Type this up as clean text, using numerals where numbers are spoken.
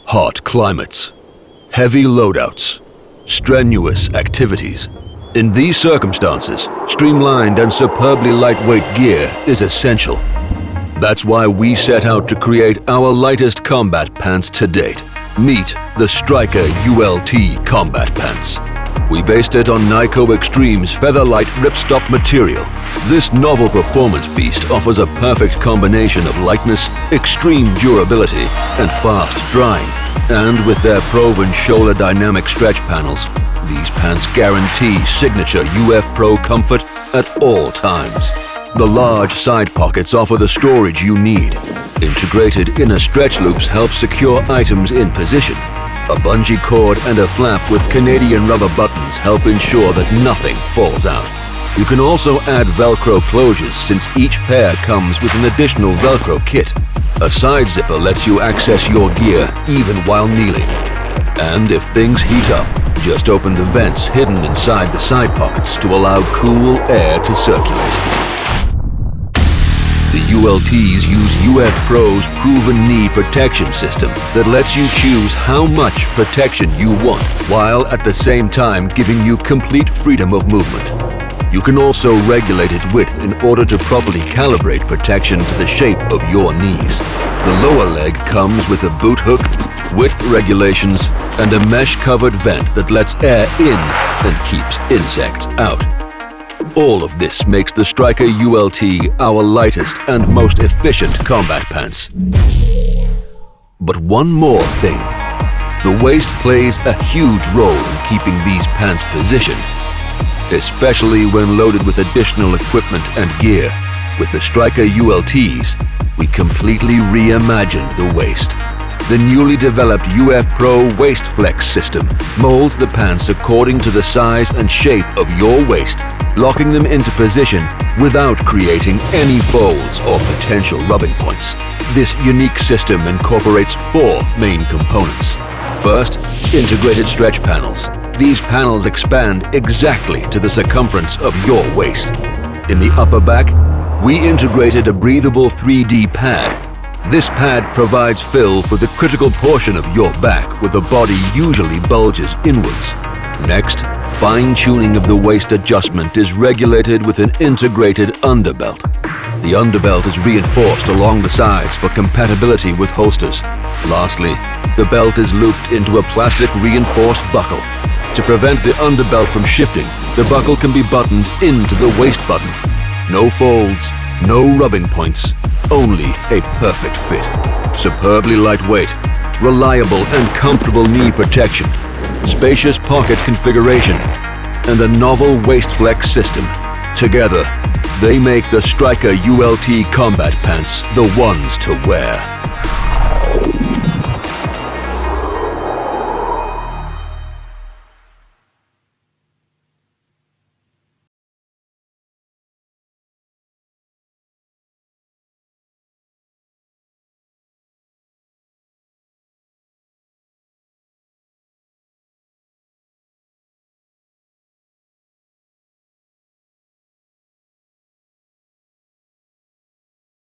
Hot climates, heavy loadouts, strenuous activities. In these circumstances, streamlined and superbly lightweight gear is essential. That's why we set out to create our lightest combat pants to date. Meet the 𝗨𝗏𝗏 ULT combat pants. We based it on NyCo Extreme's feather-light ripstop material. This novel performance beast offers a perfect combination of lightness, extreme durability, and fast drying. And with their proven Schoeller-dynamic stretch panels, these pants guarantee signature ufprogear comfort at all times. The large side pockets offer the storage you need. Integrated inner stretch loops help secure items in position. A bungee cord and a flap with Canadian rubber buttons help ensure that nothing falls out. You can also add Velcro closures since each pair comes with an additional Velcro kit. A side zipper lets you access your gear even while kneeling. And if things heat up, just open the vents hidden inside the side pockets to allow cool air to circulate. The ULTs use ufprogear's proven knee protection system that lets you choose how much protection you want, while at the same time giving you complete freedom of movement. You can also regulate its width in order to properly calibrate protection to the shape of your knees. The lower leg comes with a boot hook, width regulations, and a mesh-covered vent that lets air in and keeps insects out. All of this makes the 𝗨𝗏𝗏𝗪 ULT our lightest and most efficient combat pants. But one more thing. The waist plays a huge role in keeping these pants positioned, especially when loaded with additional equipment and gear. With the 𝗨𝗏𝗏𝗪 ULTs, we completely reimagined the waist. The newly developed ufprogear waist flex system molds the pants according to the size and shape of your waist, locking them into position without creating any folds or potential rubbing points. This unique system incorporates 4 main components. First, integrated stretch panels. These panels expand exactly to the circumference of your waist. In the upper back, we integrated a breathable 3D pad. This pad provides fill for the critical portion of your back where the body usually bulges inwards. Next, fine-tuning of the waist adjustment is regulated with an integrated underbelt. The underbelt is reinforced along the sides for compatibility with holsters. Lastly, the belt is looped into a plastic reinforced buckle. To prevent the underbelt from shifting, the buckle can be buttoned into the waist button. No folds, no rubbing points, only a perfect fit. Superbly lightweight, reliable and comfortable knee protection, spacious pocket configuration, and a novel waist flex system. Together, they make the 𝗨𝗏𝗏𝗪𝗏𝗪 ULT combat pants the ones to wear.